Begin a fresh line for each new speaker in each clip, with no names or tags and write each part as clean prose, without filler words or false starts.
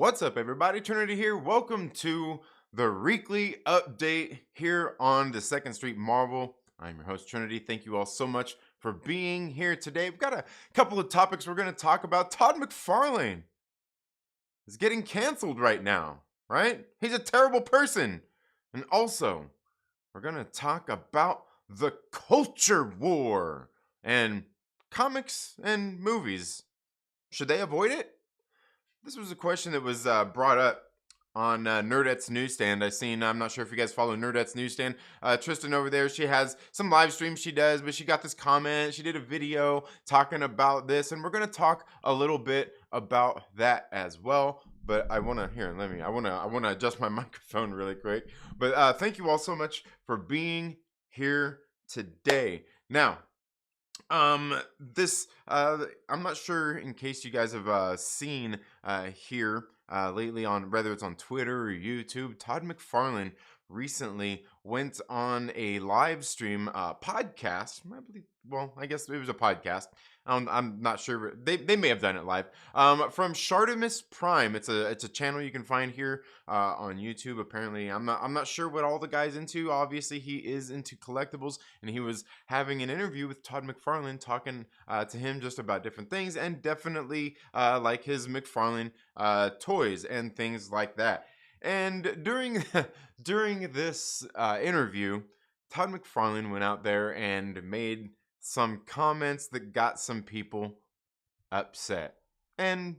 What's up, everybody? Trinity here. Welcome to the Reekly update here on the Second Street Marvel. I'm your host, Trinity. Thank you all so much for being here today. We've got a couple of topics we're going to talk about. Todd McFarlane is getting canceled right now, right? He's a terrible person. And also, we're going to talk about the culture war and comics and movies. Should they avoid it? This was a question that was brought up on Nerdette's Newsstand. I'm not sure if you guys follow Nerdette's Newsstand. Tristan over there, she has some live streams she does, but she got this comment. She did a video talking about this, and we're going to talk a little bit about that as well. But I want to adjust my microphone really quick. But thank you all so much for being here today. Now, this I'm not sure, in case you guys have seen here lately, on whether it's on Twitter or YouTube, Todd McFarlane recently went on a live stream podcast. I believe, well, I guess it was a podcast. I'm not sure. They may have done it live. From Shartimus Prime. It's a channel you can find here on YouTube. Apparently, I'm not sure what all the guy's into. Obviously, he is into collectibles, and he was having an interview with Todd McFarlane, talking to him just about different things, and definitely like his McFarlane toys and things like that. And during this interview, Todd McFarlane went out there and made some comments that got some people upset. And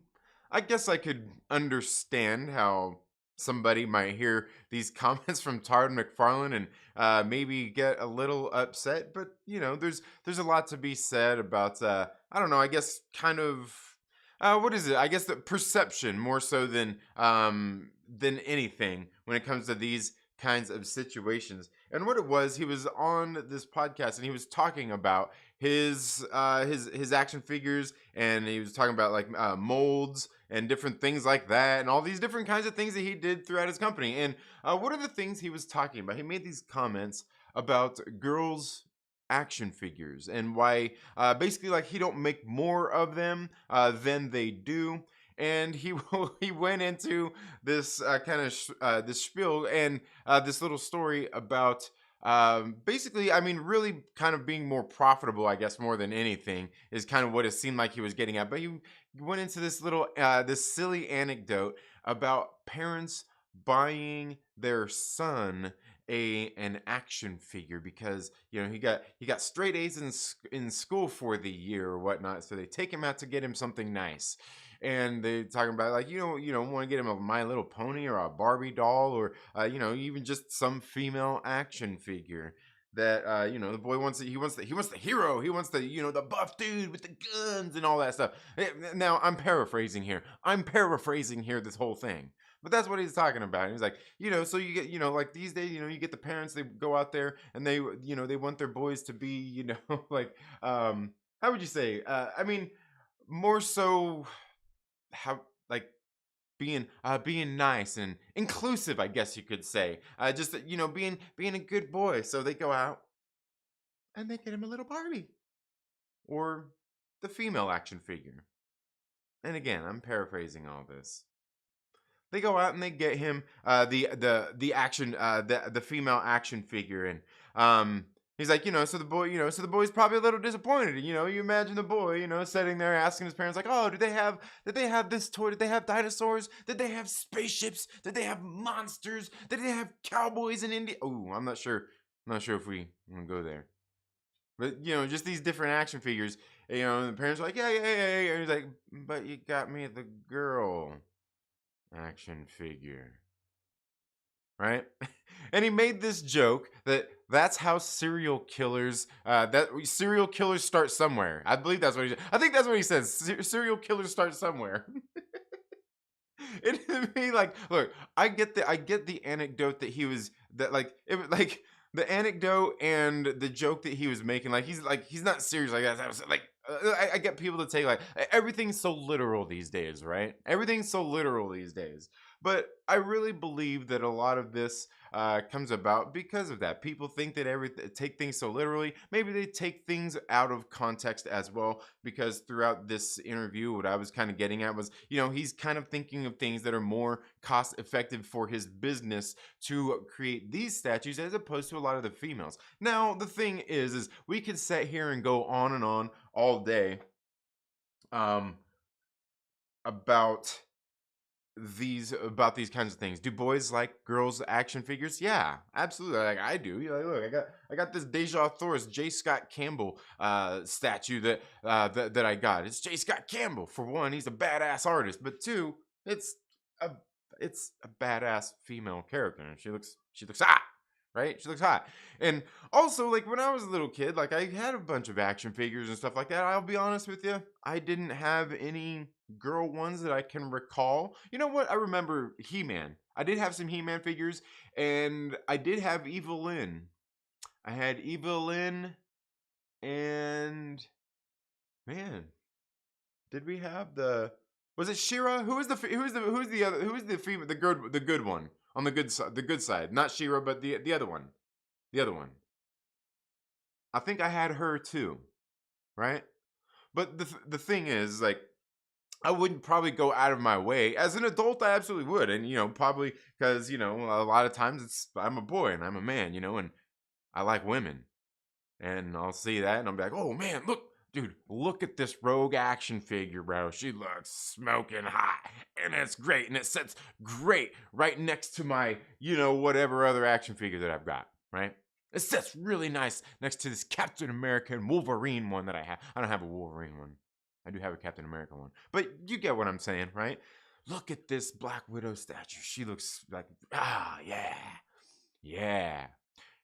I guess I could understand how somebody might hear these comments from Todd McFarlane and maybe get a little upset. But there's a lot to be said about I don't know, I guess kind of what is it? I guess the perception more so than anything when it comes to these kinds of situations. And what it was, he was on this podcast and he was talking about his action figures, and he was talking about like molds and different things like that, and all these different kinds of things that he did throughout his company. And what are the things he was talking about? He made these comments about girls' action figures and why basically like he don't make more of them than they do. And he went into this this spiel and this little story about basically, I mean, really kind of being more profitable, I guess, more than anything is kind of what it seemed like he was getting at. But he went into this little this silly anecdote about parents buying their son an action figure because he got straight A's in school for the year or whatnot, so they take him out to get him something nice. And they're talking about like want to get him a My Little Pony or a Barbie doll or even just some female action figure that the boy wants. He wants the hero. He wants the the buff dude with the guns and all that stuff. Now I'm paraphrasing here. This whole thing. But that's what he's talking about. He's like, so you get, like these days, you get the parents, they go out there and they, they want their boys to be, like, how would you say? I mean, more so how, like, being nice and inclusive, I guess you could say. Just, being a good boy. So they go out and they get him a little Barbie or the female action figure. And again, I'm paraphrasing all this. They go out and they get him the action the female action figure, and he's like, so the boy's probably a little disappointed. You imagine the boy, sitting there asking his parents like, oh, did they have this toy? Did they have dinosaurs? Did they have spaceships? Did they have monsters? Did they have cowboys in India? Oh, I'm not sure if we want to go there. But just these different action figures. And the parents are like, yeah. And he's like, but you got me the girl action figure, right? And he made this joke that's how serial killers start somewhere. I believe that's what he said. I think that's what he says. Serial killers start somewhere. And to me, like, look, I get the anecdote that he was the anecdote and the joke that he was making. He's not serious like that. I was like, I get people to take like everything's so literal these days, right? Everything's so literal these days. But I really believe that a lot of this comes about because of that. People think that take things so literally. Maybe they take things out of context as well. Because throughout this interview, what I was kind of getting at was, he's kind of thinking of things that are more cost effective for his business to create these statues as opposed to a lot of the females. Now, the thing is we could sit here and go on and on all day um, about these kinds of things. Do boys like girls action figures? Yeah, absolutely. Like I do. Look, I got this Deja Thoris J. Scott Campbell statue that I got. It's J. Scott Campbell. For one, he's a badass artist, but two, it's a it's a badass female character. And she looks hot. Right? She looks hot. And also, like when I was a little kid, like I had a bunch of action figures and stuff like that. I'll be honest with you, I didn't have any girl ones that I can recall. You know what? I remember He-Man. I did have some He-Man figures, and I did have Evelyn. I had Evelyn, and man, did we have the? Was it Shira? Who's the female, the good one on the good side? Not Shira, but the other one, the other one. I think I had her too, right? But the thing is, like, I wouldn't probably go out of my way. As an adult, I absolutely would. And, probably because, a lot of times I'm a boy and I'm a man, and I like women. And I'll see that and I'll be like, oh man, look at this rogue action figure, bro. She looks smoking hot. And it's great. And it sits great right next to my, whatever other action figure that I've got, right? It sits really nice next to this Captain America and Wolverine one that I have. I don't have a Wolverine one. I do have a Captain America one. But you get what I'm saying, right? Look at this Black Widow statue. She looks like, yeah. Yeah.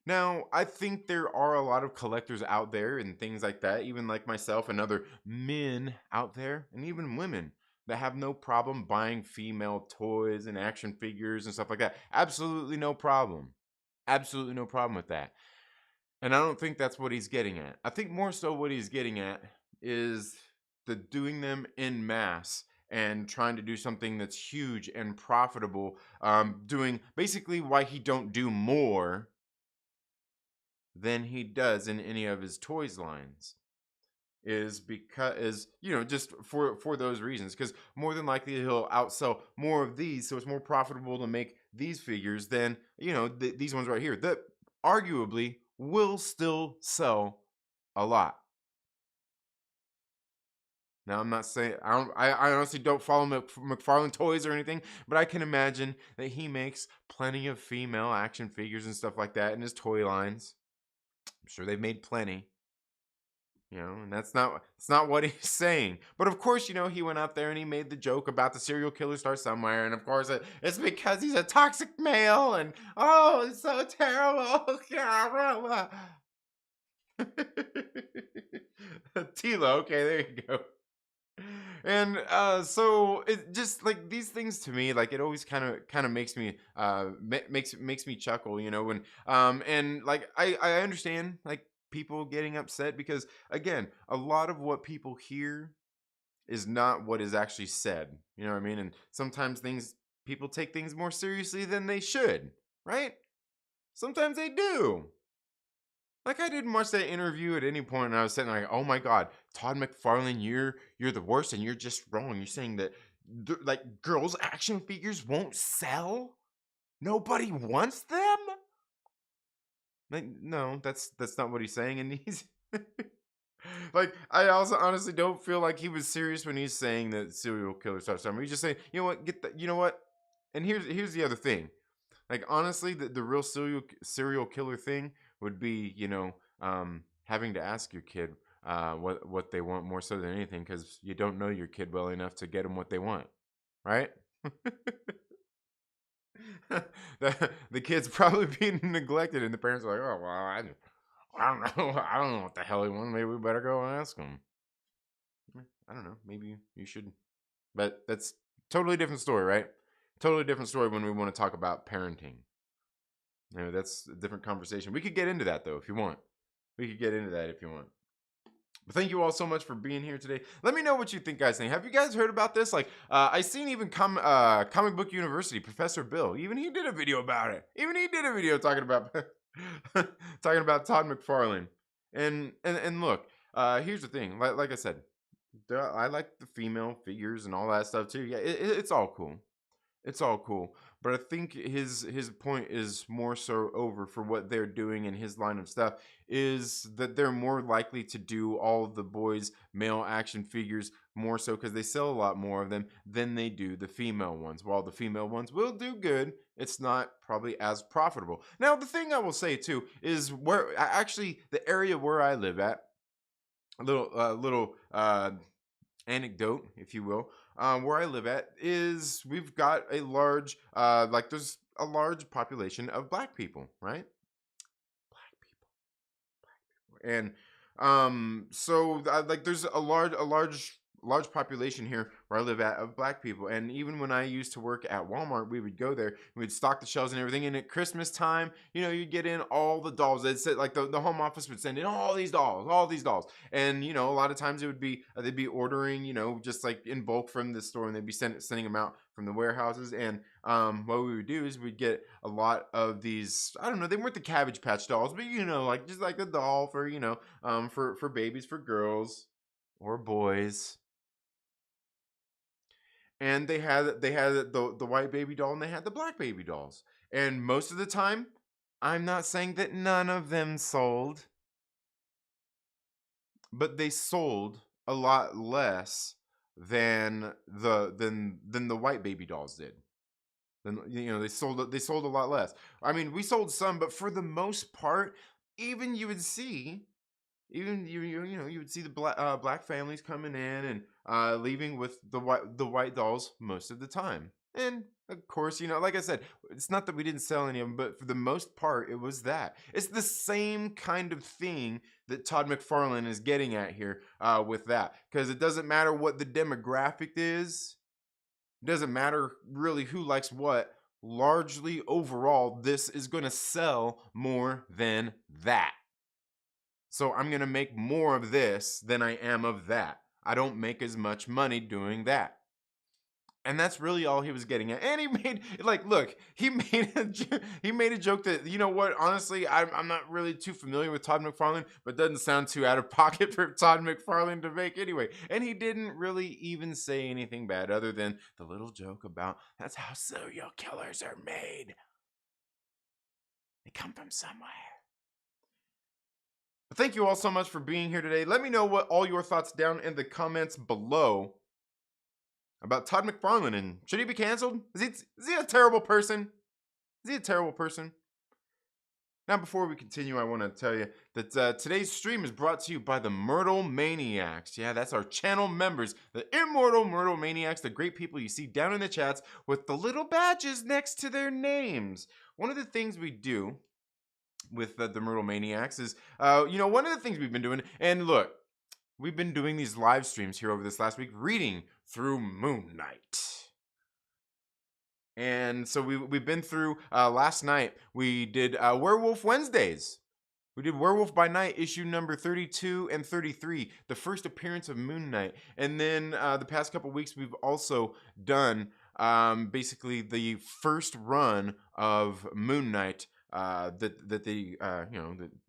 Now, I think there are a lot of collectors out there and things like that, even like myself and other men out there, and even women that have no problem buying female toys and action figures and stuff like that. Absolutely no problem. Absolutely no problem with that. And I don't think that's what he's getting at. I think more so what he's getting at is the doing them in mass and trying to do something that's huge and profitable. Doing basically why he don't do more than he does in any of his toys lines is because just for those reasons, because more than likely he'll outsell more of these, so it's more profitable to make these figures than these ones right here that arguably will still sell a lot. Now, I'm not saying I honestly don't follow McFarlane Toys or anything, but I can imagine that he makes plenty of female action figures and stuff like that in his toy lines. I'm sure they've made plenty. And that's not what he's saying. But of course, he went out there and he made the joke about the serial killer start somewhere, and of course it's because he's a toxic male, and oh, it's so terrible. Tila, okay, there you go. And so it just like these things to me, like it always kind of makes me makes me chuckle, when and like I understand like people getting upset because again, a lot of what people hear is not what is actually said. You know what I mean? And sometimes people take things more seriously than they should, right? Sometimes they do. Like I didn't watch that interview at any point, and I was sitting like, "Oh my God, Todd McFarlane, you're the worst, and you're just wrong. You're saying that like girls' action figures won't sell? Nobody wants them? Like, no, that's not what he's saying, and he's like, I also honestly don't feel like he was serious when he's saying that serial killer starts somewhere. He's just saying, you know what, you know what, and here's the other thing. Like honestly, the real serial killer thing would be, having to ask your kid what they want more so than anything, because you don't know your kid well enough to get them what they want, right? The kid's probably being neglected, and the parents are like, "Oh well, I don't know, I don't know what the hell he wants. Maybe we better go and ask him." I don't know. Maybe you should, but that's totally different story, right? Totally different story when we want to talk about parenting. That's a different conversation. We could get into that though if you want. We could get into that if you want. But thank you all so much for being here today. Let me know what you think, guys. Have you guys heard about this? Like, I seen even Comic Book University, Professor Bill. Even he did a video about it. Even he did a video talking about talking about Todd McFarlane. And look, here's the thing. Like I said, I like the female figures and all that stuff too. Yeah, it's all cool. It's all cool, but I think his point is more so over for what they're doing in his line of stuff is that they're more likely to do all of the boys' male action figures more so because they sell a lot more of them than they do the female ones. While the female ones will do good, it's not probably as profitable. Now, the thing I will say too is actually the area where I live at, a little anecdote, if you will, where I live at is we've got a large, there's a large population of black people, right? Black people, and so there's a large population here where I live at of black people. And even when I used to work at Walmart, we would go there, we'd stock the shelves and everything. And at Christmas time, you'd get in all the dolls. They'd say, like, the home office would send in all these dolls. And, a lot of times it would be, they'd be ordering, just like in bulk from the store, and they'd be sending them out from the warehouses. And what we would do is we'd get a lot of these, I don't know, they weren't the Cabbage Patch dolls, but, like just like the doll for, for babies, for girls or boys. And they had the white baby doll and they had the black baby dolls. And most of the time, I'm not saying that none of them sold, but they sold a lot less than the white baby dolls did. Then they sold a lot less. I mean, we sold some, but for the most part, even you would see even you would see the black families coming in and leaving with the white dolls most of the time. And of course, like I said, it's not that we didn't sell any of them, but for the most part, it was that. It's the same kind of thing that Todd McFarlane is getting at here with that, because it doesn't matter what the demographic is. It doesn't matter really who likes what. Largely overall, this is going to sell more than that. So I'm going to make more of this than I am of that. I don't make as much money doing that. And that's really all he was getting at. And he made, like, look, he made a joke that, you know what, honestly, I'm not really too familiar with Todd McFarlane, but doesn't sound too out of pocket for Todd McFarlane to make anyway. And he didn't really even say anything bad other than the little joke about that's how serial killers are made. They come from somewhere. Thank you all so much for being here today. Let me know what all your thoughts down in the comments below about Todd McFarlane, and should he be canceled? Is he a terrible person? Is he a terrible person? Now, before we continue, I want to tell you that today's stream is brought to you by the Myrtle Maniacs. Yeah, that's our channel members, the immortal Myrtle Maniacs, the great people you see down in the chats with the little badges next to their names. One of the things we do with the Myrtle Maniacs is, one of the things we've been doing, and look, we've been doing these live streams here over this last week, reading through Moon Knight. And so we've been through, last night, we did Werewolf Wednesdays. We did Werewolf by Night, issue number 32 and 33, the first appearance of Moon Knight. And then the past couple weeks, we've also done basically the first run of Moon Knight,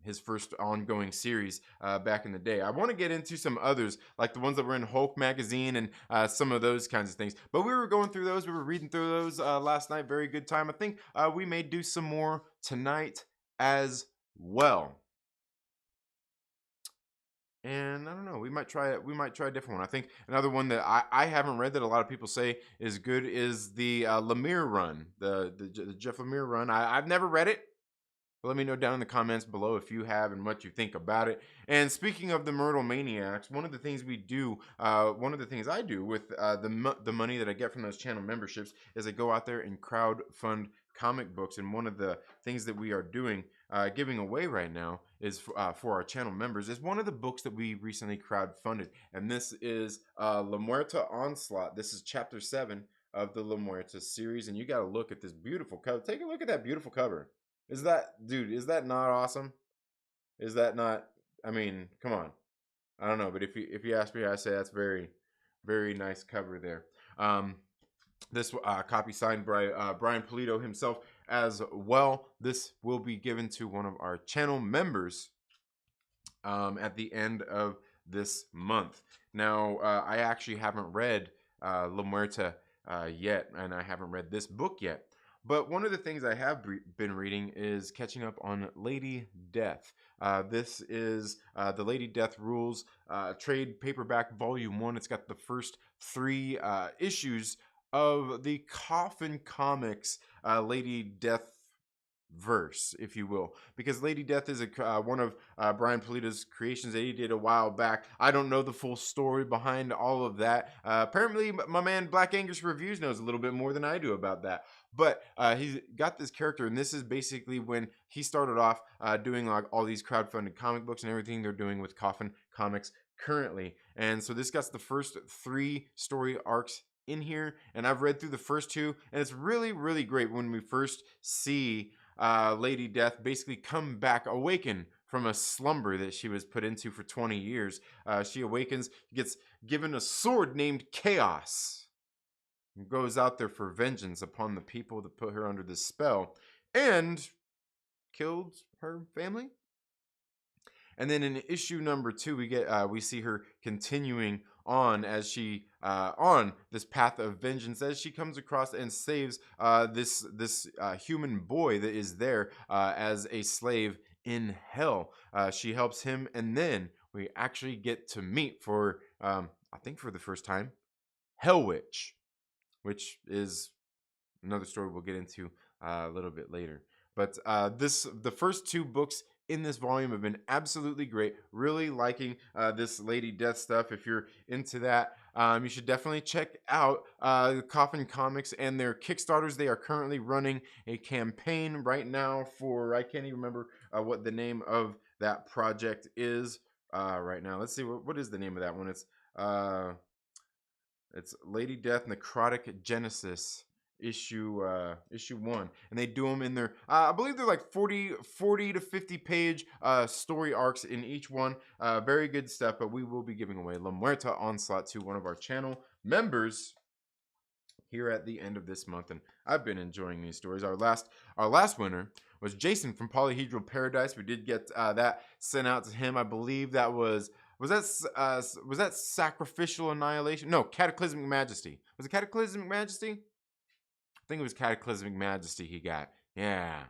his first ongoing series back in the day. I want to get into some others, like the ones that were in Hulk magazine and some of those kinds of things. But we were going through those. We were reading through those last night. Very good time. I think we may do some more tonight as well. And I don't know, we might try it. We might try a different one. I think another one that I haven't read that a lot of people say is good is the Lemire run, the Jeff Lemire run. I've never read it. But let me know down in the comments below if you have and what you think about it. And speaking of the Myrtle Maniacs, one of the things we do, one of the things I do with the money that I get from those channel memberships is I go out there and crowd fund comic books. And one of the things that we are doing, giving away right now, is for our channel members, is one of the books that we recently crowdfunded. And this is La Muerta Onslaught. This is chapter 7 of the La Muerta series. And you got to look at this beautiful cover. Take a look at that beautiful cover. Is that not awesome? Is that not, I mean, come on. I don't know, but if you ask me, I say that's very, very nice cover there. This copy signed by Brian Pulido himself as well. This will be given to one of our channel members at the end of this month. Now, I actually haven't read La Muerta yet, and I haven't read this book yet. But one of the things I have been reading is catching up on Lady Death. This is the Lady Death Rules trade paperback volume 1. It's got the first 3 issues of the Coffin Comics Lady Death verse, if you will, because Lady Death is one of Brian Pulido's creations that he did a while back. I don't know the full story behind all of that. Apparently, my man Black Angus Reviews knows a little bit more than I do about that. But he's got this character, and this is basically when he started off doing like all these crowdfunded comic books and everything they're doing with Coffin Comics currently. And so this got the first 3 story arcs in here, and I've read through the first 2, and it's really, really great when we first see Lady Death basically come back, awaken from a slumber that she was put into for 20 years. She awakens, gets given a sword named Chaos, and goes out there for vengeance upon the people that put her under this spell, and killed her family. And then in issue number 2, we see her continuing on as she on this path of vengeance as she comes across and saves this human boy that is there as a slave in hell. She helps him, and then we actually get to meet for I think for the first time Hell Witch, which is another story we'll get into a little bit later. But the first 2 books in this volume have been absolutely great. Really liking this Lady Death stuff. If you're into that, you should definitely check out Coffin Comics and their Kickstarters. They are currently running a campaign right now for, I can't even remember what the name of that project is right now. Let's see, what is the name of that one? It's Lady Death Necrotic Genesis issue 1, and they do them in their I believe they're like 40 to 50 page story arcs in each one. Very good stuff. But we will be giving away La Muerta Onslaught to one of our channel members here at the end of this month, and I've been enjoying these stories. Our last winner was Jason from Polyhedral Paradise. We did get that sent out to him. I believe that was that Sacrificial Annihilation? No, Cataclysmic Majesty. Was it Cataclysmic Majesty? I think it was Cataclysmic Majesty he got. Yeah.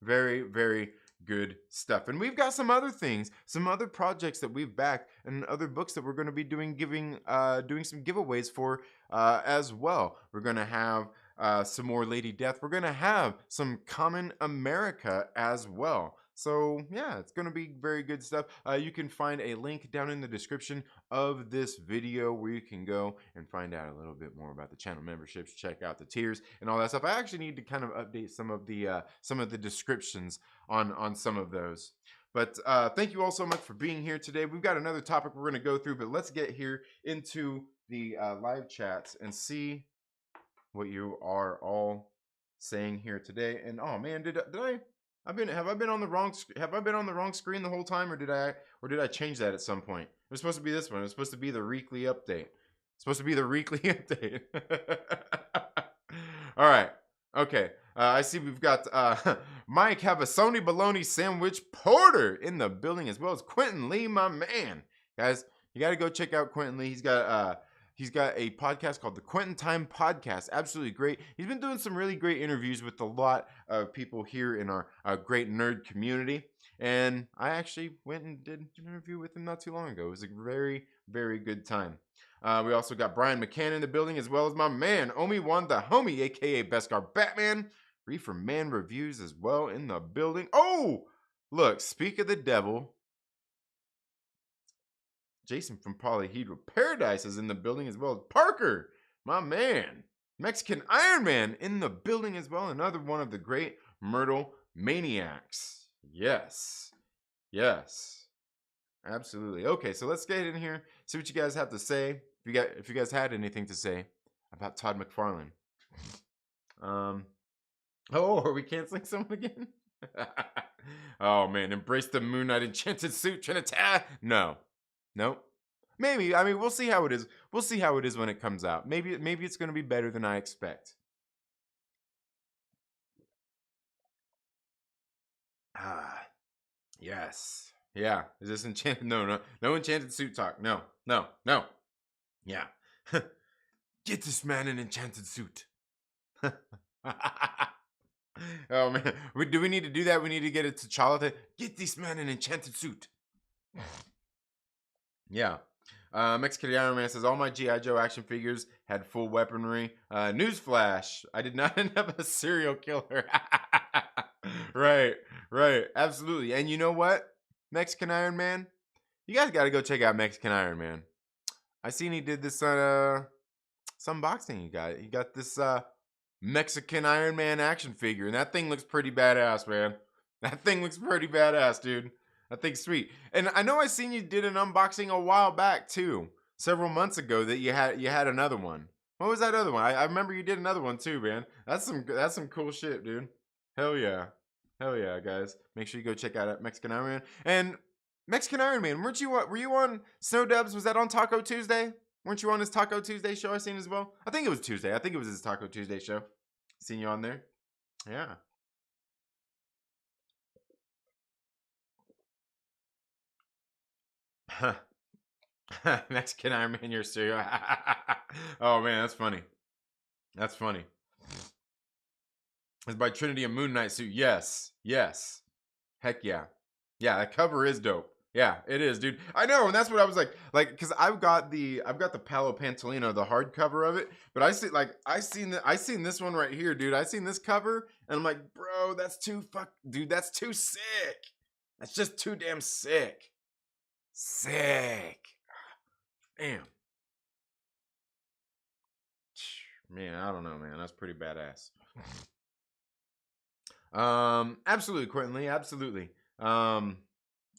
Very, very good stuff. And we've got some other things, some other projects that we've backed, and other books that we're going to be doing some giveaways for as well. We're going to have some more Lady Death. We're going to have some Common America as well. So yeah, it's going to be very good stuff. You can find a link down in the description of this video where you can go and find out a little bit more about the channel memberships, check out the tiers and all that stuff. I actually need to kind of update some of the descriptions on some of those. But thank you all so much for being here today. We've got another topic we're going to go through, but let's get here into the live chats and see what you are all saying here today. And oh man, have I been on the wrong screen the whole time, or did I change that at some point? It was supposed to be this one. It was supposed to be the REEKLY update. It's supposed to be the REEKLY update. All right. Okay. I see we've got Mike have a Sony Bologna Sandwich Porter in the building, as well as Quentin Lee, my man. Guys, you got to go check out Quentin Lee. He's got a podcast called the Quentin Time Podcast. Absolutely great. He's been doing some really great interviews with a lot of people here in our great nerd community. And I actually went and did an interview with him not too long ago. It was a very, very good time. We also got Brian McCann in the building, as well as my man, Obi-Juan the homie, a.k.a. Beskar Batman. Reefer Man Reviews as well in the building. Oh, look, speak of the devil. Jason from Polyhedral Paradise is in the building, as well as Parker, my man. Mexican Iron Man in the building as well. Another one of the great Myrtle Maniacs. Yes. Yes. Absolutely. Okay, so let's get in here, see what you guys have to say. If you guys had anything to say about Todd McFarlane. Oh, are we canceling someone again? Oh man, embrace the Moon Knight enchanted suit, Trinita. No. Nope. Maybe. I mean, we'll see how it is. We'll see how it is when it comes out. Maybe it's going to be better than I expect. Ah, yes. Yeah. Is this enchanted? No, no, no enchanted suit talk. No, no, no. Yeah. Get this man an enchanted suit. Oh man, do we need to do that? We need to get it to T'Challa. Get this man an enchanted suit. Yeah. Mexican Iron Man says all my GI Joe action figures had full weaponry. Newsflash: I did not end up a serial killer. Right, right, absolutely. And you know what, Mexican Iron Man, you guys got to go check out Mexican Iron Man. I seen he did this on some boxing. He got this Mexican Iron Man action figure, and that thing looks pretty badass, man. That thing looks pretty badass, dude. That thing's sweet. And I know I seen you did an unboxing a while back too, several months ago. That you had another one. What was that other one? I remember you did another one too, man. That's some cool shit, dude. Hell yeah, hell yeah, guys. Make sure you go check out Mexican Iron Man and Mexican Iron Man. Were you on Snow Dubs? Was that on Taco Tuesday? Weren't you on his Taco Tuesday show? I seen as well. I think it was Tuesday. I think it was his Taco Tuesday show. Seen you on there. Yeah. Mexican Iron Man, you're serious. Oh man, that's funny. That's funny. It's by Trinity and Moon Knight suit. Yes. Yes. Heck yeah. Yeah, that cover is dope. Yeah, it is, dude. I know, and that's what I was because I've got the Palo Pantolino, the hardcover of it. But I seen this one right here, dude. I seen this cover, and I'm like, bro, dude, that's too sick. That's just too damn sick. Sick. Damn. Man, I don't know, man. That's pretty badass. Absolutely, Quentin, absolutely.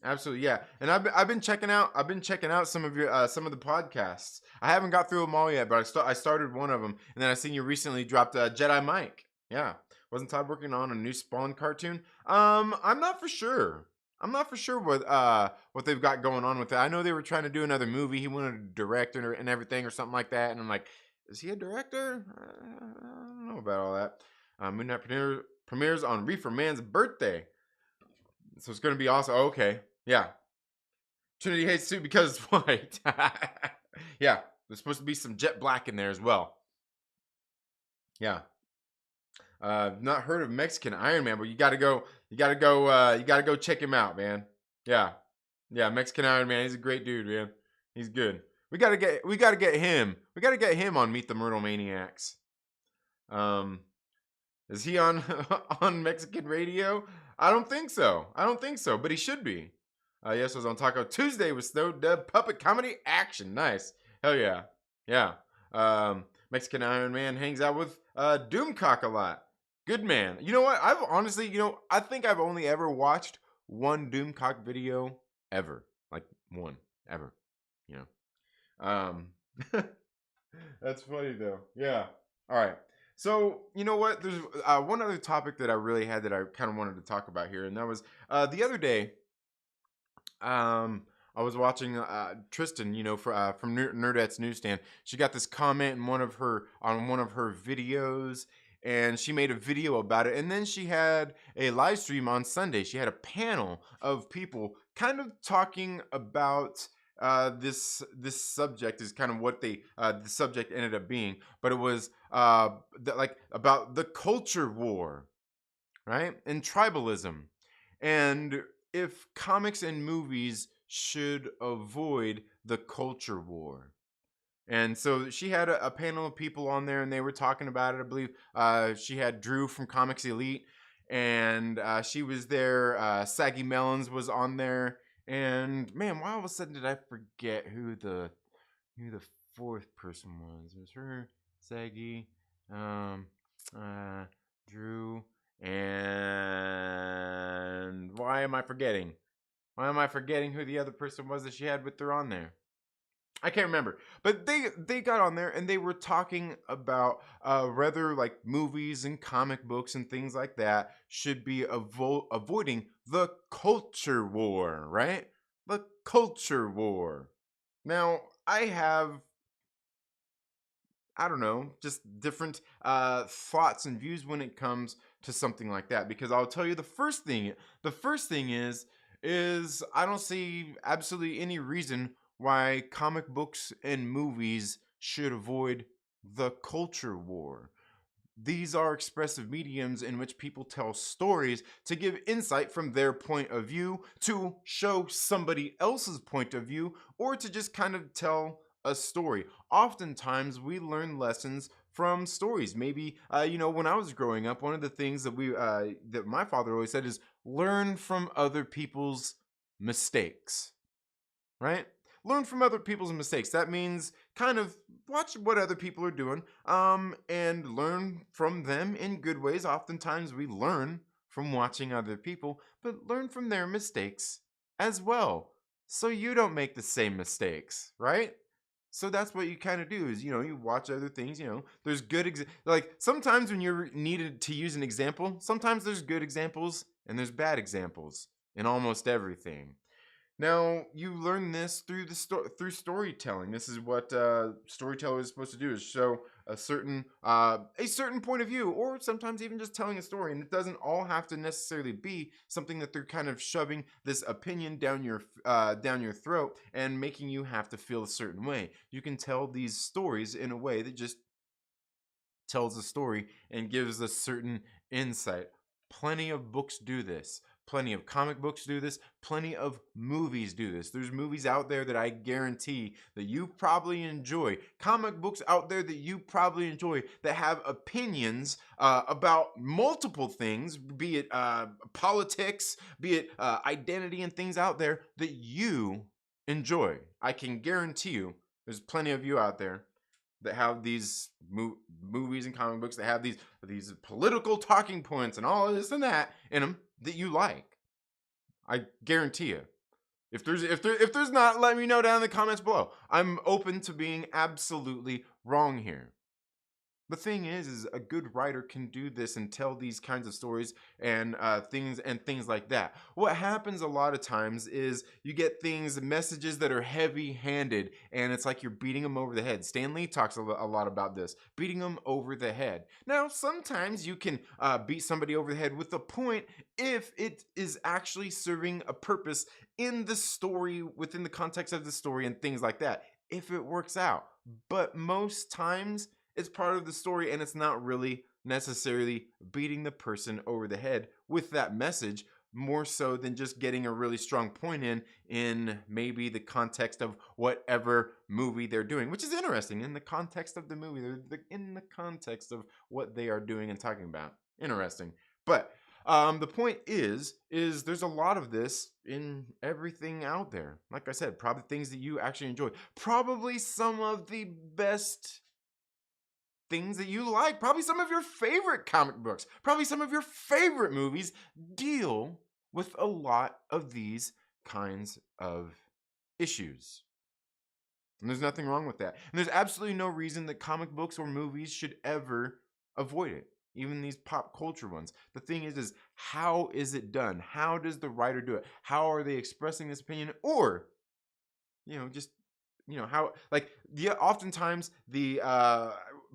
Absolutely, yeah. And I've been checking out some of your some of the podcasts. I haven't got through them all yet, but I started one of them, and then I seen you recently dropped Jedi Mike. Yeah, wasn't Todd working on a new Spawn cartoon? I'm not for sure. I'm not for sure what they've got going on with it. I know they were trying to do another movie. He wanted to direct and everything or something like that. And I'm like, is he a director? I don't know about all that. Moon Knight premieres on Reefer Man's birthday. So it's going to be awesome. Oh, okay. Yeah. Trinity hates suit because it's white. Yeah. There's supposed to be some jet black in there as well. Yeah. Not heard of Mexican Iron Man, but you gotta go check him out, man. Yeah. Yeah, Mexican Iron Man. He's a great dude, man. He's good. We gotta get him. We gotta get him on Meet the Myrtle Maniacs. Is he on on Mexican radio? I don't think so. I don't think so, but he should be. Yes, I was on Taco Tuesday with Snow Dub Puppet Comedy Action. Nice. Hell yeah. Yeah. Mexican Iron Man hangs out with Doomcock a lot. Good man. You know what? I've honestly, I think I've only ever watched one Doomcock video ever. Like one ever. You know. That's funny though. Yeah. All right. So, you know what? There's one other topic that I really had that I kind of wanted to talk about here, and that was the other day. I was watching Tristan, from Nerdette's Newsstand. She got this comment in one of her videos, and she made a video about it. And then she had a live stream on Sunday. She had a panel of people kind of talking about this subject is kind of what the subject ended up being, but it was about the culture war, right, and tribalism, and if comics and movies should avoid the culture war. And so she had a panel of people on there, and they were talking about it. I believe she had Drew from Comics Elite, and she was there. Saggy Melons was on there, and man, why all of a sudden did I forget who the fourth person was? It was her, Saggy, Drew, and why am I forgetting? Why am I forgetting who the other person was that she had with her on there? I can't remember, but they got on there and they were talking about whether like movies and comic books and things like that should be avoiding the culture war, right? The culture war. Now, I don't know, just different thoughts and views when it comes to something like that. Because I'll tell you, the first thing is I don't see absolutely any reason why comic books and movies should avoid the culture war. These are expressive mediums in which people tell stories to give insight from their point of view, to show somebody else's point of view, or to just kind of tell a story. Oftentimes, we learn lessons from stories. Maybe, when I was growing up, one of the things that my father always said is learn from other people's mistakes, right? Learn from other people's mistakes. That means kind of watch what other people are doing, and learn from them in good ways. Oftentimes, we learn from watching other people, but learn from their mistakes as well, so you don't make the same mistakes, right? So that's what you kind of do is, you watch other things. There's like sometimes when you're needed to use an example, sometimes there's good examples and there's bad examples in almost everything. Now, you learn this through storytelling. This is what storyteller is supposed to do: is show a certain point of view, or sometimes even just telling a story. And it doesn't all have to necessarily be something that they're kind of shoving this opinion down your throat and making you have to feel a certain way. You can tell these stories in a way that just tells a story and gives a certain insight. Plenty of books do this. Plenty of comic books do this. Plenty of movies do this. There's movies out there that I guarantee that you probably enjoy. Comic books out there that you probably enjoy that have opinions about multiple things, be it politics, be it identity, and things out there that you enjoy. I can guarantee you there's plenty of you out there that have these movies and comic books that have these political talking points and all this and that in them that you like. I guarantee you. If there's not, let me know down in the comments below. I'm open to being absolutely wrong here. The thing is a good writer can do this and tell these kinds of stories and things like that. What happens a lot of times is you get messages that are heavy-handed, and it's like you're beating them over the head. Stan Lee talks a lot about this, beating them over the head. Now, sometimes you can beat somebody over the head with a point if it is actually serving a purpose in the story, within the context of the story, and things like that, if it works out. But most times, it's part of the story, and it's not really necessarily beating the person over the head with that message, more so than just getting a really strong point in maybe the context of whatever movie they're doing, which is interesting. In the context of the movie, in the context of what they are doing and talking about. Interesting. But the point is there's a lot of this in everything out there. Like I said, probably things that you actually enjoy. Probably some of the best things that you like. Probably some of your favorite comic books, probably some of your favorite movies deal with a lot of these kinds of issues. And there's nothing wrong with that. And there's absolutely no reason that comic books or movies should ever avoid it. Even these pop culture ones. The thing is how is it done? How does the writer do it? How are they expressing this opinion? Or, just how, like, yeah, oftentimes the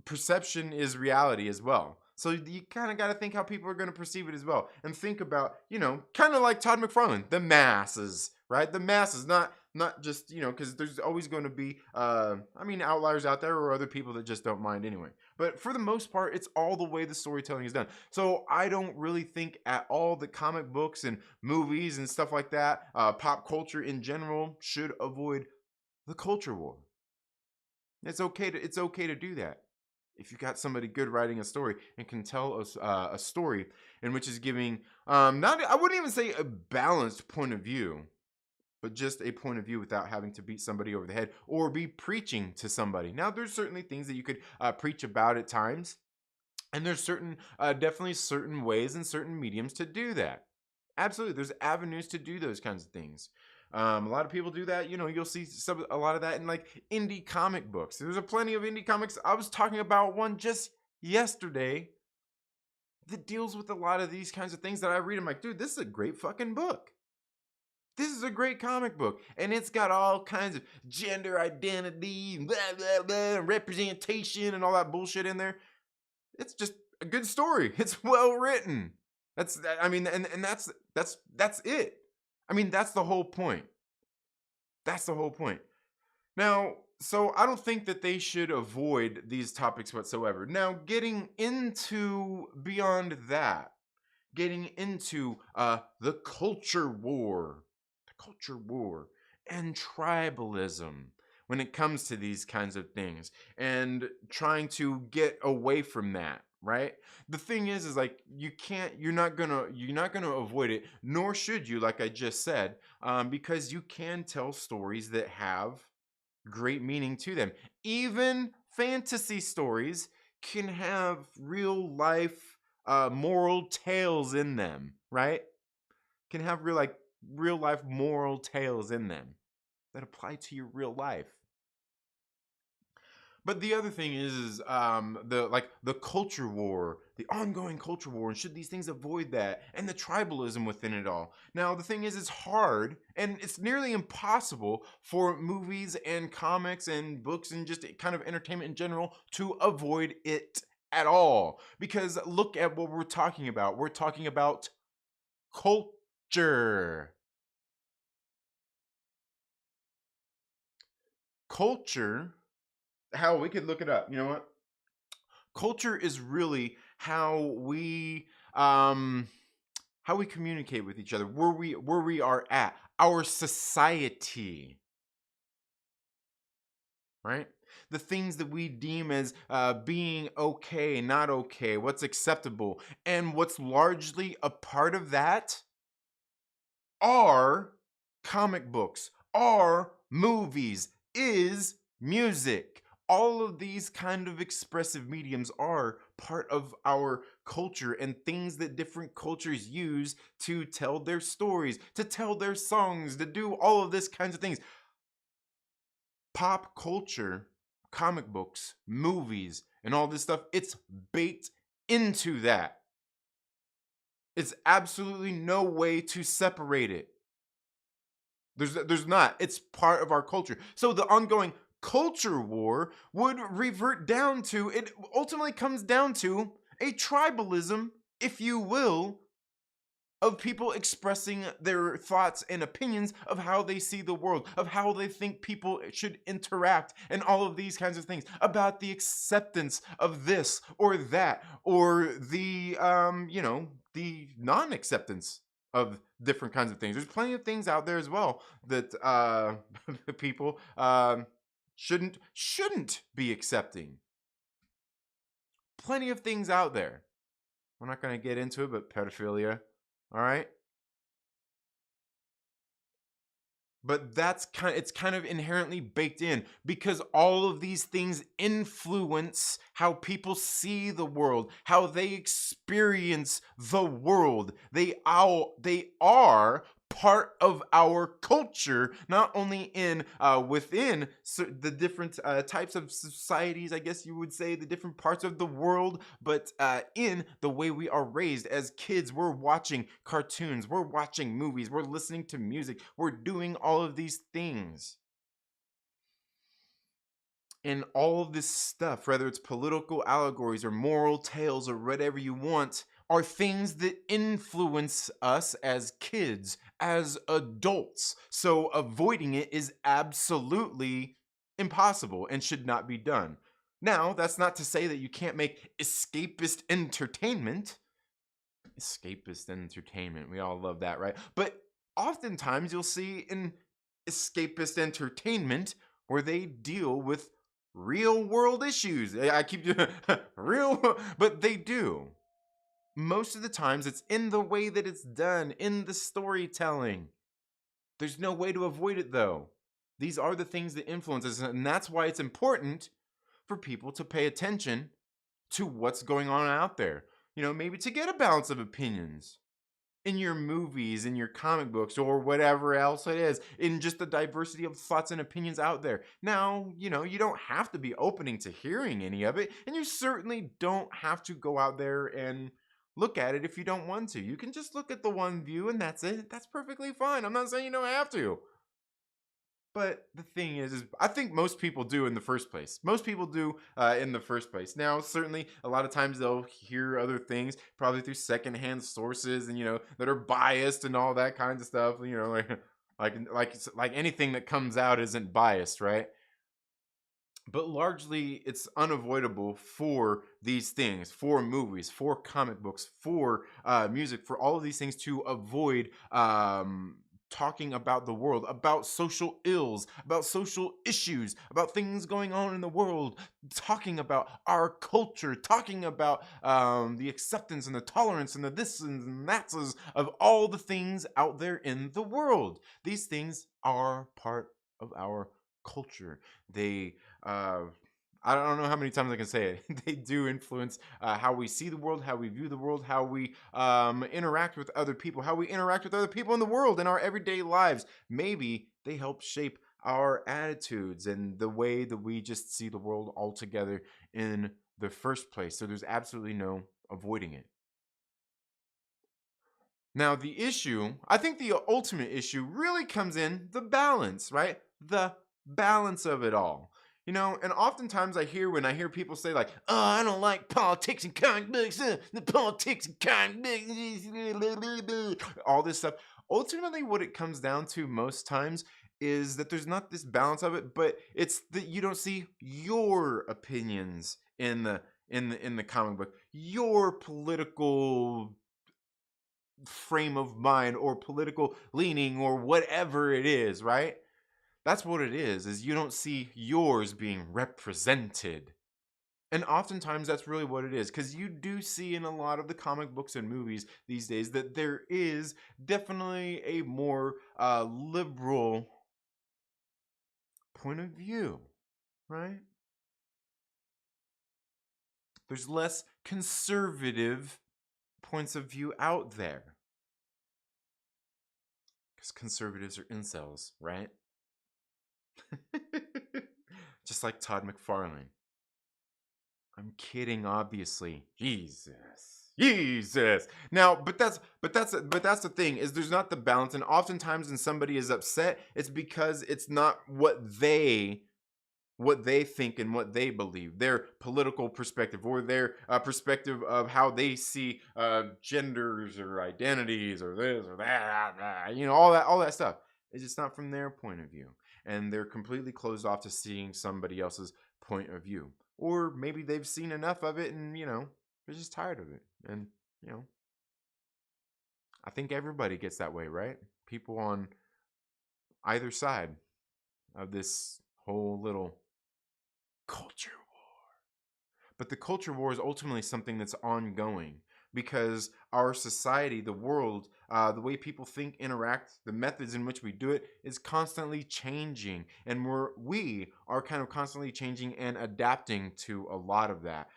perception is reality as well. So you kind of got to think how people are going to perceive it as well, and think about, kind of like Todd McFarlane, the masses, right? The masses, not just, because there's always going to be outliers out there, or other people that just don't mind anyway. But for the most part, it's all the way the storytelling is done. So I don't really think at all that comic books and movies and stuff like that, pop culture in general, should avoid the culture war. It's okay to do that if you got somebody good writing a story and can tell us a story in which is giving not, I wouldn't even say a balanced point of view, but just a point of view without having to beat somebody over the head or be preaching to somebody. Now, there's certainly things that you could preach about at times, and there's definitely certain ways and certain mediums to do that. Absolutely, there's avenues to do those kinds of things. A lot of people do that. You'll see a lot of that in like indie comic books. There's a plenty of indie comics. I was talking about one just yesterday that deals with a lot of these kinds of things that I read. I'm like, dude, this is a great fucking book. This is a great comic book, and it's got all kinds of gender identity, blah, blah, blah, representation, and all that bullshit in there. It's just a good story. It's well written. I mean, and that's it. I mean, that's the whole point. That's the whole point. Now, so I don't think that they should avoid these topics whatsoever. Now, getting into beyond that, getting into the culture war, and tribalism when it comes to these kinds of things, and trying to get away from that. Right. The thing is like you're not gonna avoid it, nor should you, like I just said, because you can tell stories that have great meaning to them. Even fantasy stories can have real life moral tales in them, right? Can have real life moral tales in them that apply to your real life. But the other thing is the culture war, the ongoing culture war, and should these things avoid that, and the tribalism within it all. Now the thing is, it's hard and it's nearly impossible for movies and comics and books and just kind of entertainment in general to avoid it at all. Because look at what we're talking about. We're talking about culture. Culture. How we could look it up. You know what? Culture is really how we communicate with each other, where we are at, our society, right? The things that we deem as being okay, not okay, what's acceptable, and what's largely a part of that are comic books, are movies, is music. All of these kind of expressive mediums are part of our culture and things that different cultures use to tell their stories, to tell their songs, to do all of this kinds of things. Pop culture, comic books, movies, and all this stuff, it's baked into that. It's absolutely no way to separate it. There's not. It's part of our culture. So the ongoing culture war would revert down to, it ultimately comes down to a tribalism, if you will, of people expressing their thoughts and opinions of how they see the world, of how they think people should interact, and all of these kinds of things, about the acceptance of this or that, or the the non-acceptance of different kinds of things. There's plenty of things out there as well that people shouldn't be accepting. Plenty of things out there. We're not going to get into it, but pedophilia, all right? But it's kind of inherently baked in, because all of these things influence how people see the world, how they experience the world. They are part of our culture, not only within the different types of societies, I guess you would say, the different parts of the world, but in the way we are raised as kids. We're watching cartoons, we're watching movies, we're listening to music, we're doing all of these things. And all of this stuff, whether it's political allegories or moral tales or whatever you want, are things that influence us as kids, as adults. So avoiding it is absolutely impossible and should not be done. Now, that's not to say that you can't make escapist entertainment. Escapist entertainment. We all love that, right? But oftentimes you'll see in escapist entertainment where they deal with real world issues. I keep doing real, but they do. Most of the times it's in the way that it's done, in the storytelling. There's no way to avoid it though. These are the things that influence us, and that's why it's important for people to pay attention to what's going on out there. You know, maybe to get a balance of opinions in your movies, in your comic books, or whatever else it is, in just the diversity of thoughts and opinions out there. Now, you know, you don't have to be opening to hearing any of it, and you certainly don't have to go out there and look at it if you don't want to. You can just look at the one view and that's it. That's perfectly fine. I'm not saying you don't have to. But the thing is I think most people do in the first place. Most people do in the first place. Now, certainly, a lot of times they'll hear other things, probably through secondhand sources, and that are biased and all that kind of stuff. Like anything that comes out isn't biased, right? But largely, it's unavoidable for these things, for movies, for comic books, for music, for all of these things to avoid talking about the world, about social ills, about social issues, about things going on in the world, talking about our culture, talking about the acceptance and the tolerance and the this and that's of all the things out there in the world. These things are part of our culture. They I don't know how many times I can say it. They do influence how we see the world, how we view the world, how we interact with other people, how we interact with other people in the world in our everyday lives. Maybe they help shape our attitudes and the way that we just see the world altogether in the first place. So there's absolutely no avoiding it. Now, the issue, I think the ultimate issue really comes in the balance, right? The balance of it all. And oftentimes when I hear people say like, oh, I don't like politics and comic books, the politics and comic books, all this stuff. Ultimately, what it comes down to most times is that there's not this balance of it, but it's that you don't see your opinions in the comic book, your political frame of mind or political leaning or whatever it is, right? That's what it is you don't see yours being represented. And oftentimes that's really what it is, because you do see in a lot of the comic books and movies these days that there is definitely a more liberal point of view, right? There's less conservative points of view out there. Because conservatives are incels, right? Just like Todd McFarlane. I'm kidding, obviously. Jesus. Now, but that's the thing, is there's not the balance, and oftentimes when somebody is upset, it's because it's not what they think and what they believe, their political perspective or their perspective of how they see genders or identities or this or that, all that stuff. It's just not from their point of view, and they're completely closed off to seeing somebody else's point of view. Or maybe they've seen enough of it and, they're just tired of it. And, I think everybody gets that way, right? People on either side of this whole little culture war. But the culture war is ultimately something that's ongoing, because our society, the world, the way people think, interact, the methods in which we do it is constantly changing, and we are kind of constantly changing and adapting to a lot of that.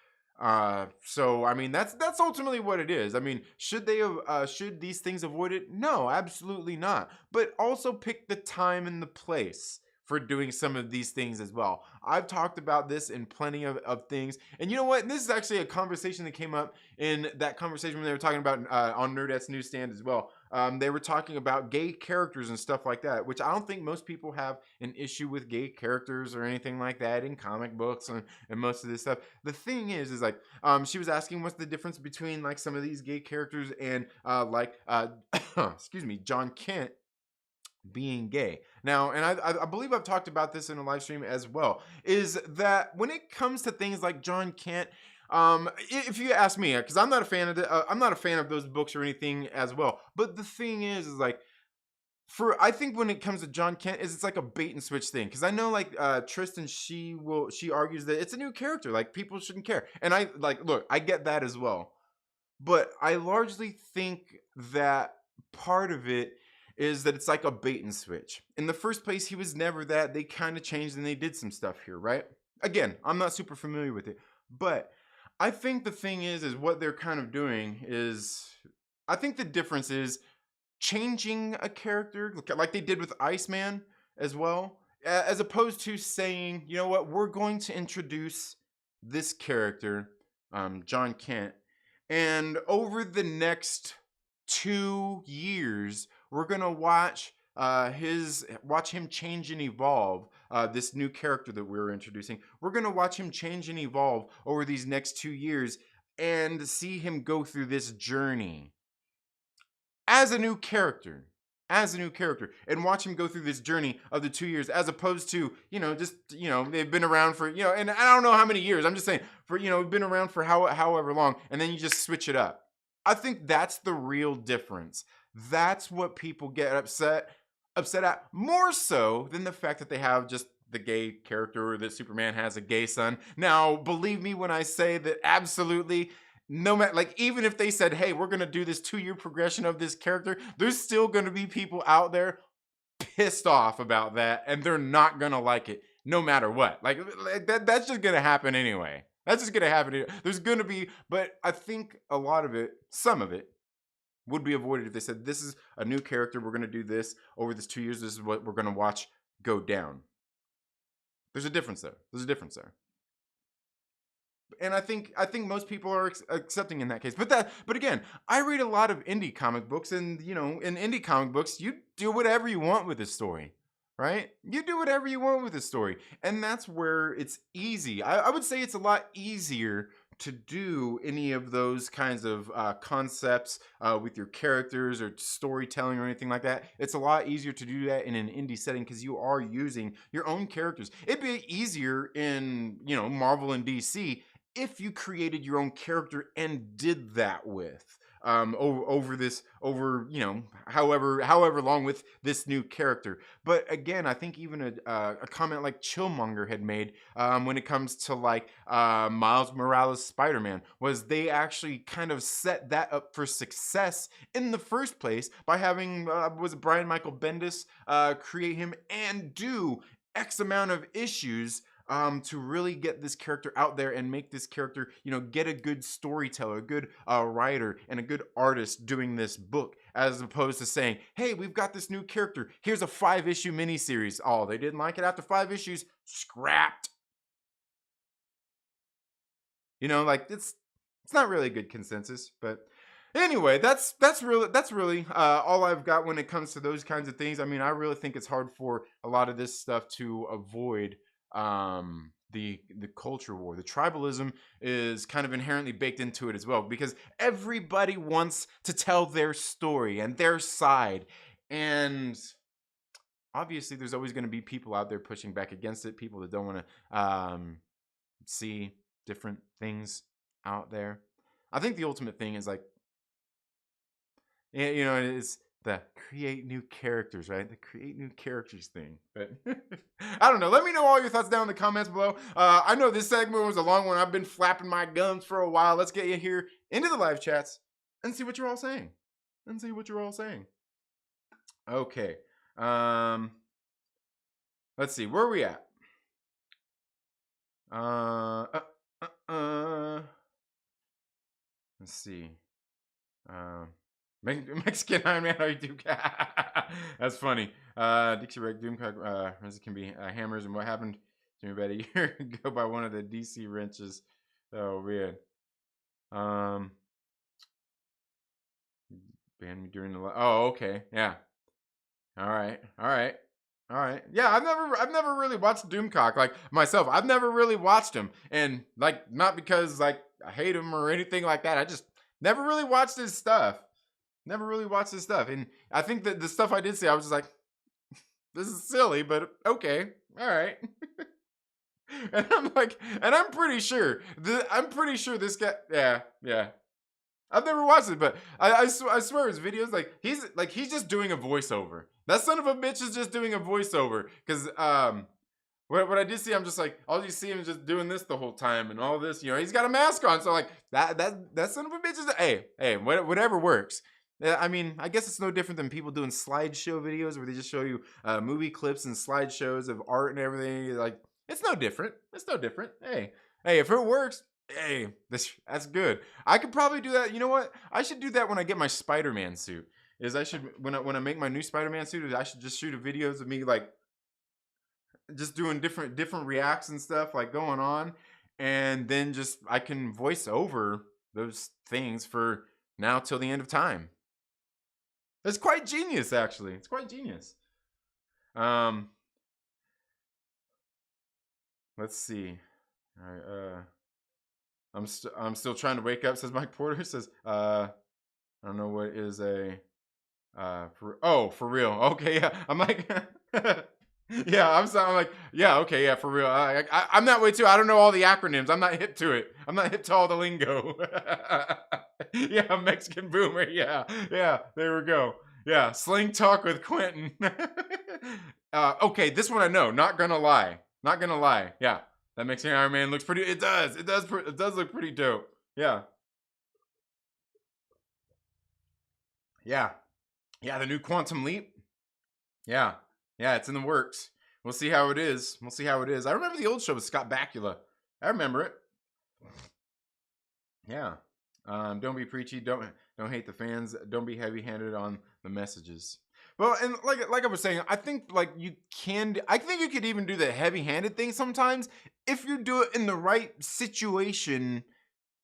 So I mean that's ultimately what it is. I mean, should these things avoid it? No, absolutely not. But also pick the time and the place for doing some of these things as well. I've talked about this in plenty of things. And you know what? This is actually a conversation that came up in that conversation when they were talking about on Nerdette's Newsstand as well. They were talking about gay characters and stuff like that, which I don't think most people have an issue with gay characters or anything like that in comic books and most of this stuff. The thing is like, she was asking what's the difference between like some of these gay characters and excuse me, John Kent being gay. Now, and I believe I've talked about this in a live stream as well, is that when it comes to things like John Kent, if you ask me, because I'm not a fan of I'm not a fan of those books or anything as well. But the thing is like, I think when it comes to John Kent, it's like a bait and switch thing. Because I know like Tristan, she argues that it's a new character, like people shouldn't care, and I look, I get that as well, but I largely think that part of it is that it's like a bait and switch. In the first place, he was never that. They kind of changed and they did some stuff here, right? Again, I'm not super familiar with it, but I think the thing is what they're kind of doing is, I think the difference is changing a character like they did with Iceman as well, as opposed to saying, you know what, we're going to introduce this character, John Kent, And over the next 2 years, we're gonna watch him change and evolve. This new character that we're introducing, we're gonna watch him change and evolve over these next 2 years, and see him go through this journey as a new character, and watch him go through this journey of the 2 years, as opposed to, just, they've been around for, and I don't know how many years. I'm just saying, for, been around for however long, and then you just switch it up. I think that's the real difference. That's what people get upset at, more so than the fact that they have just the gay character, or that Superman has a gay son. Now, believe me when I say that, absolutely, no matter, like, even if they said, hey, we're gonna do this 2 year progression of this character, there's still gonna be people out there pissed off about that, and they're not gonna like it no matter what. Like that's just gonna happen anyway. That's just gonna happen anyway. There's gonna be, but I think a lot of it, some of it, would be avoided if they said, this is a new character, we're gonna do this over this 2 years, this is what we're gonna watch go down. There's a difference there. And I think most people are accepting in that case. But again, I read a lot of indie comic books, and in indie comic books, you do whatever you want with a story, right? You do whatever you want with a story, and that's where it's easy. I would say it's a lot easier to do any of those kinds of concepts with your characters or storytelling or anything like that. It's a lot easier to do that in an indie setting, because you are using your own characters. It'd be easier in Marvel and DC if you created your own character and did that with over however long with this new character. But again, I think even a comment like Chillmonger had made when it comes to like Miles Morales Spider-Man, was they actually kind of set that up for success in the first place by having was it Brian Michael Bendis create him and do X amount of issues to really get this character out there and make this character, get a good storyteller, a good writer, and a good artist doing this book, as opposed to saying, hey, we've got this new character, here's a 5-issue miniseries. Oh, they didn't like it after 5 issues, scrapped. Like it's not really a good consensus. But anyway, that's really all I've got when it comes to those kinds of things. I mean, I really think it's hard for a lot of this stuff to avoid the culture war. The tribalism is kind of inherently baked into it as well, because everybody wants to tell their story and their side, and obviously there's always going to be people out there pushing back against it, people that don't want to see different things out there. I think the ultimate thing is like, it's the create new characters, right? The create new characters thing. But I don't know. Let me know all your thoughts down in the comments below. I know this segment was a long one. I've been flapping my gums for a while. Let's get you here into the live chats and see what you're all saying. Okay. Let's see. Where are we at? Let's see. Mexican Iron Man, how you do? That's funny. Dixie Wreck Doomcock, as it can be hammers, and what happened to me about a year ago by one of the DC wrenches. Oh man. Banned me during the. Oh, okay, yeah. All right. Yeah, I've never really watched Doomcock, like myself. I've never really watched him, and like, not because like I hate him or anything like that. I just never really watched his stuff. And I think that the stuff I did see, I was just like, this is silly, but okay, all right. And I'm like, and I'm pretty sure this guy, yeah. I've never watched it, but I swear his videos, like he's just doing a voiceover. That son of a bitch is just doing a voiceover, because what I did see, I'm just like, all you see him just doing this the whole time and all this, he's got a mask on, so like that son of a bitch is hey, whatever works. I mean, I guess it's no different than people doing slideshow videos where they just show you movie clips and slideshows of art and everything. Like, it's no different. Hey, if it works, hey, that's good. I could probably do that. You know what? I should do that when I get my Spider-Man suit. When I make my new Spider-Man suit, I should just shoot videos of me like just doing different reacts and stuff like going on, and then just I can voice over those things for now till the end of time. It's quite genius, actually. It's quite genius. Let's see. All right. I'm still trying to wake up. Says Mike Porter. Says I don't know what is a for real. Okay, yeah. I'm like yeah. I'm like yeah. Okay, yeah. For real. I'm that way too. I don't know all the acronyms. I'm not hip to it. I'm not hip to all the lingo. Yeah, Mexican boomer. Yeah, yeah. There we go. Yeah, sling talk with Quentin. Okay, this one I know. Not gonna lie. Not gonna lie. Yeah, that Mexican Iron Man looks pretty. It does. It does. It does look pretty dope. Yeah. Yeah. Yeah. The new Quantum Leap. Yeah. Yeah. It's in the works. We'll see how it is. We'll see how it is. I remember the old show with Scott Bakula. I remember it. Yeah. Don't be preachy. Don't hate the fans. Don't be heavy-handed on the messages. Well, and like I was saying, I think like you can. I think you could even do the heavy-handed thing sometimes if you do it in the right situation,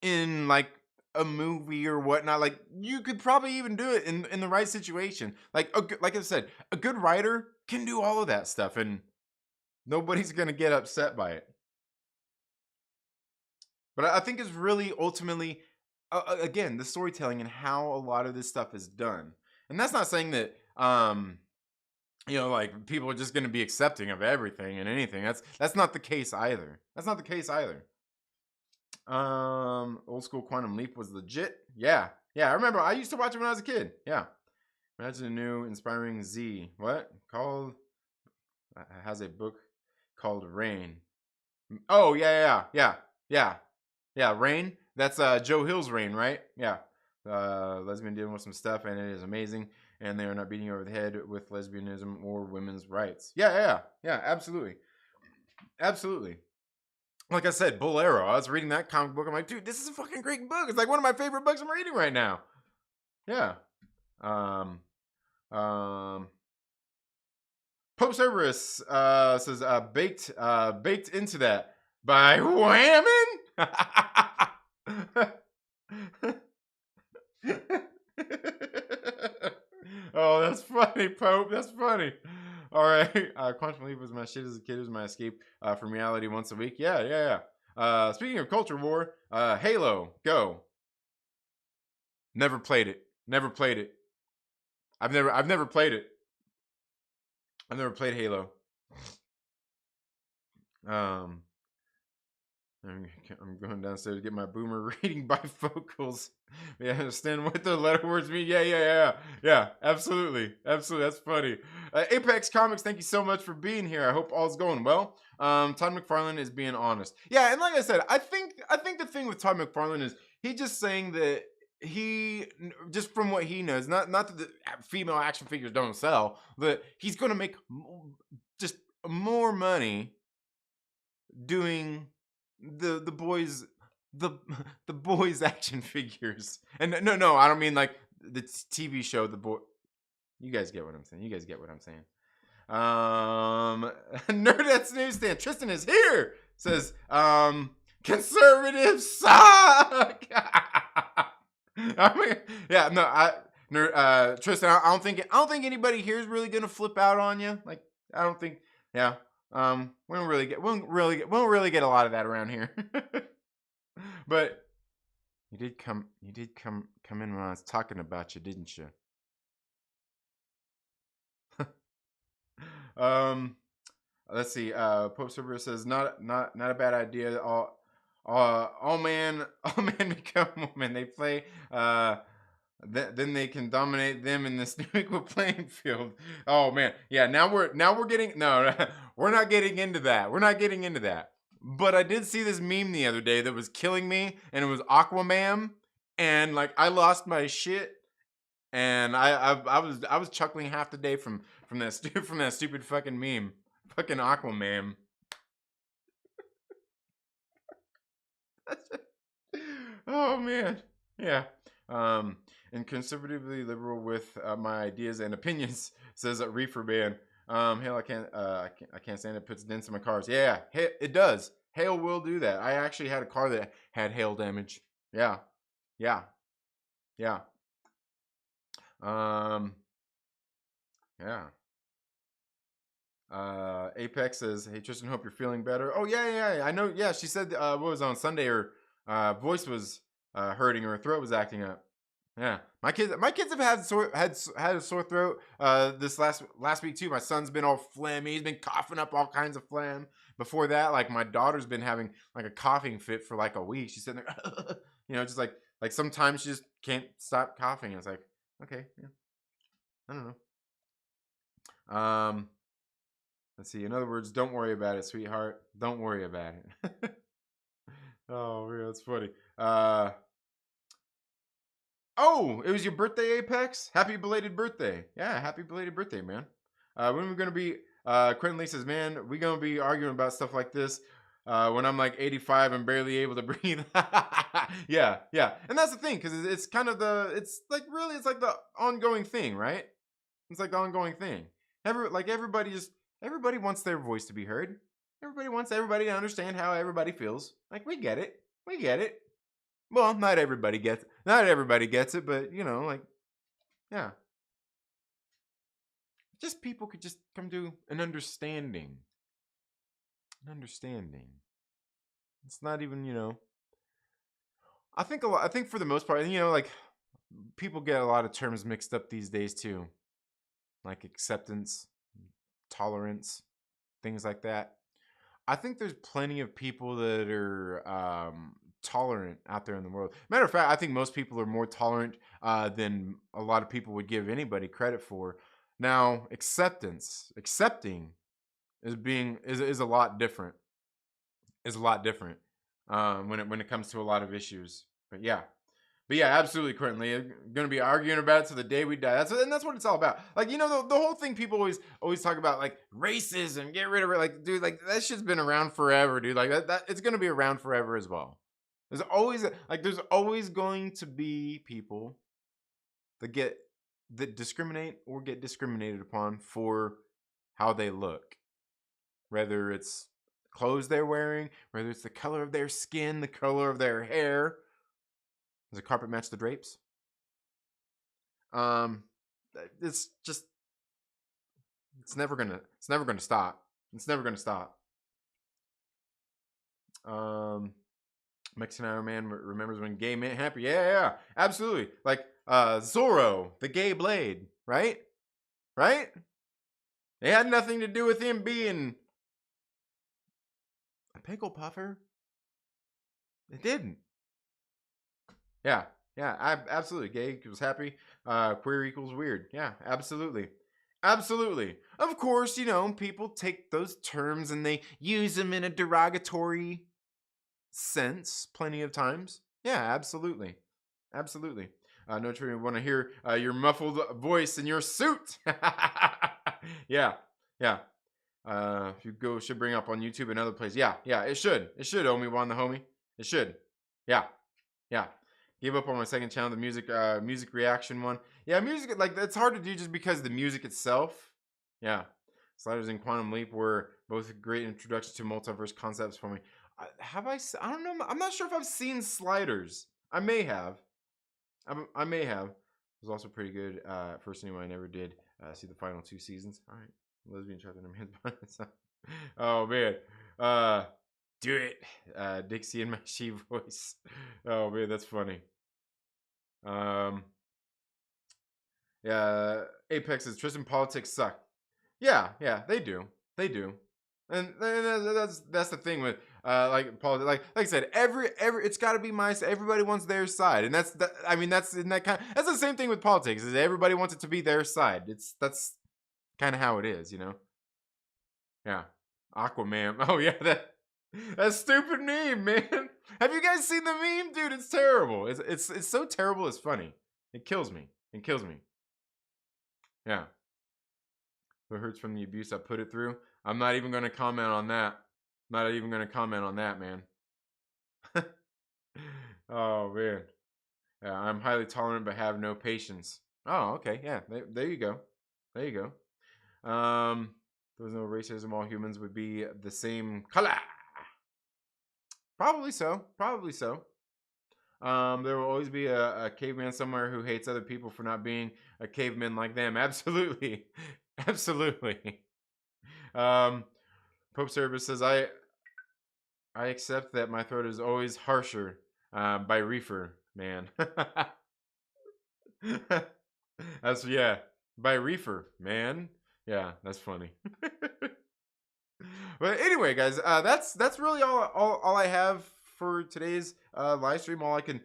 in like a movie or whatnot. Like you could probably even do it in the right situation. Like I said, a good writer can do all of that stuff, and nobody's gonna get upset by it. But I think it's really ultimately, again, the storytelling and how a lot of this stuff is done. And that's not saying that, like people are just going to be accepting of everything and anything. That's not the case either. That's not the case either. Old school Quantum Leap was legit. Yeah, yeah. I remember. I used to watch it when I was a kid. Yeah. Imagine a new inspiring Z. What called? Has a book called Rain. Oh yeah. Yeah, Rain. That's Joe Hill's Rain, right? Yeah. Lesbian dealing with some stuff, and it is amazing. And they are not beating you over the head with lesbianism or women's rights. Yeah. Absolutely. Like I said, Bull Arrow. I was reading that comic book. I'm like, dude, this is a fucking great book. It's like one of my favorite books I'm reading right now. Yeah. Pope Cerberus says baked into that by Whammon. Oh, that's funny, Pope. That's funny. All right. Quantum Leap was my shit as a kid. It was my escape from reality once a week. Yeah. Speaking of culture war, Halo, go. Never played it. I've never played it. I've never played Halo. I'm going downstairs to get my boomer reading bifocals. Yeah, understand what the letter words mean. Yeah. Absolutely. That's funny. Apex Comics, thank you so much for being here. I hope all's going well. Todd McFarlane is being honest. Yeah, and like I said, I think the thing with Todd McFarlane is he just saying that he just from what he knows, not that the female action figures don't sell, but he's going to make just more money doing the boys action figures. And no, I don't mean like the TV show the boy. You guys get what I'm saying. Nerdette's Newsstand. Tristan is here. Says conservatives suck. I mean, yeah, no, Tristan, I don't think anybody here is really gonna flip out on you. Like, I don't think. Yeah. We don't really get a lot of that around here. But you did come in when I was talking about you, didn't you? Let's see. Pope Server says not a bad idea. All man become woman. They play. Then they can dominate them in this new equal playing field. Oh man, yeah. Now we're getting no. We're not getting into that. But I did see this meme the other day that was killing me, and it was Aquaman, and like I lost my shit, and I was chuckling half the day from that stupid fucking meme, fucking Aquaman. Oh man, yeah. And conservatively liberal with my ideas and opinions, says Reefer Band. Hail, I can't stand it. Puts dents in my cars. Yeah, it does. Hail will do that. I actually had a car that had hail damage. Yeah. Yeah. Yeah. Um. Yeah. Apex says, "Hey Tristan, hope you're feeling better." Oh yeah. I know. Yeah, she said what was it, on Sunday, her voice was hurting, or her throat was acting up. Yeah, my kids have had a sore throat this last week too. My son's been all phlegmy. He's been coughing up all kinds of phlegm. Before that, like my daughter's been having like a coughing fit for like a week. She's sitting there, just like sometimes she just can't stop coughing. It's like, okay, yeah, I don't know. Let's see. In other words, don't worry about it, sweetheart. Don't worry about it. Oh, yeah, that's funny. Oh, it was your birthday, Apex. Happy belated birthday. Yeah, happy belated birthday, man. When are we gonna be? Quentin Lee says, "Man, we gonna be arguing about stuff like this when I'm like 85 and barely able to breathe." Yeah, and that's the thing, because it's kind of it's like really, it's like the ongoing thing, right? It's like the ongoing thing. Everybody wants their voice to be heard. Everybody wants everybody to understand how everybody feels. Like, we get it. We get it. Well, not everybody gets it, but like, yeah. Just people could just come to an understanding. An understanding. It's not even, I think for the most part, like, people get a lot of terms mixed up these days too. Like acceptance, tolerance, things like that. I think there's plenty of people that are tolerant out there in the world. Matter of fact, I think most people are more tolerant than a lot of people would give anybody credit for. Now, accepting is a lot different. Is a lot different when it comes to a lot of issues. But yeah, absolutely, currently going to be arguing about it to the day we die. That's what it's all about. Like, the whole thing people always talk about, like, racism, get rid of it. Like, dude, like, that shit's been around forever, dude. Like, that it's going to be around forever as well. There's always going to be people that discriminate or get discriminated upon for how they look, whether it's clothes they're wearing, whether it's the color of their skin, the color of their hair. Does the carpet match the drapes? Um, it's just it's never gonna stop. It's never gonna stop. Mexican Iron Man remembers when gay men happy. Yeah, absolutely. Like Zorro, the gay blade, right? Right? It had nothing to do with him being a pickle puffer. It didn't. Yeah, absolutely. Gay equals happy. Queer equals weird. Yeah, absolutely. Absolutely. Of course, people take those terms and they use them in a derogatory sense plenty of times. Yeah, absolutely. Absolutely. No true. Want to hear your muffled voice in your suit. Yeah. Yeah. If you should bring up on YouTube and other places. Yeah. It should. It should, Obi-Wan the homie. It should. Yeah. Gave up on my second channel, the music reaction one. Yeah, music, like, it's hard to do just because of the music itself. Yeah. Sliders and Quantum Leap were both a great introduction to multiverse concepts for me. I don't know. I'm not sure if I've seen Sliders. I may have. I may have. It was also pretty good. First anyway, I never did see the final 2 seasons. All right. Lesbian trapped in her man's body. Oh, man. Do it. Dixie in my she voice. Oh, man, that's funny. Yeah, Apex says Tristan, politics suck. Yeah, they do, and that's the thing with like politics. Like I said, every it's got to be my side. Everybody wants their side, and that's in that kind. That's the same thing with politics. Is everybody wants it to be their side. That's kind of how it is, Yeah, Aquaman. Oh yeah, that stupid meme, man. Have you guys seen the meme, dude? It's terrible. It's so terrible. It's funny. It kills me. Yeah. What hurts from the abuse I put it through? I'm not even going to comment on that. Not even going to comment on that, man. Oh, man. Yeah, I'm highly tolerant but have no patience. Oh, okay. Yeah, there you go. There you go. There was no racism. All humans would be the same color. Probably so. There will always be a caveman somewhere who hates other people for not being a caveman like them. Absolutely. Absolutely. Pope Service says, I accept that my throat is always harsher by Reefer, man. That's, yeah, by Reefer, man. Yeah, that's funny. But anyway, guys, that's really all I have for today's live stream. All I can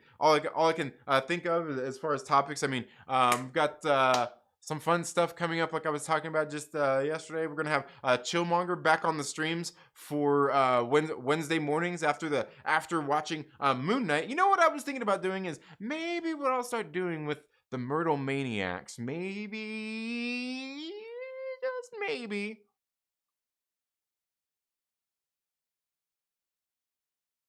think of as far as topics. I mean, we've got some fun stuff coming up, like I was talking about just yesterday. We're gonna have Chillmonger back on the streams for Wednesday mornings after watching Moon Knight. You know what I was thinking about doing is maybe what I'll start doing with the Myrtle Maniacs. Maybe, just maybe,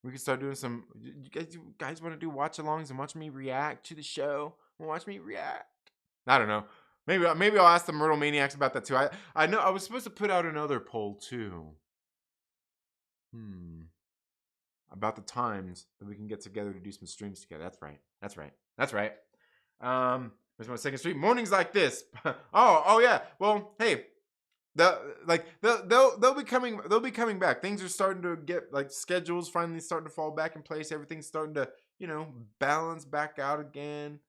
we can start doing some. You guys want to do watch alongs and watch me react to the show? Watch me react. I don't know. Maybe I'll ask the Myrtle Maniacs about that too. I know I was supposed to put out another poll too. About the times that we can get together to do some streams together. That's right. There's my second stream. Mornings like this. Oh yeah. Well, hey, they'll be coming back. Things are starting to get, like, schedules finally starting to fall back in place. Everything's starting to balance back out again.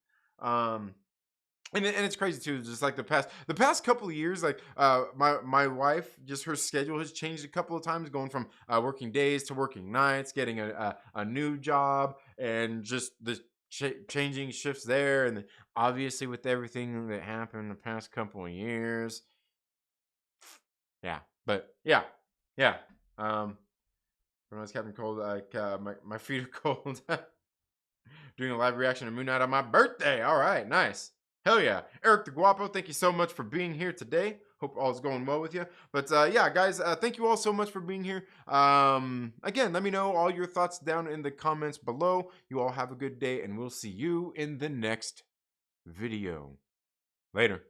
And it's crazy too. Just like the past couple of years, like my wife, just her schedule has changed a couple of times, going from working days to working nights, getting a new job, and just the changing shifts there, and then obviously with everything that happened the past couple of years. Yeah, but yeah. When I was Captain Cold, like my feet are cold. Doing a live reaction to Moon Knight on my birthday. All right, nice. Hell yeah. Eric the Guapo, thank you so much for being here today. Hope all is going well with you. But yeah, guys, thank you all so much for being here. Again, let me know all your thoughts down in the comments below. You all have a good day, and we'll see you in the next video. Later.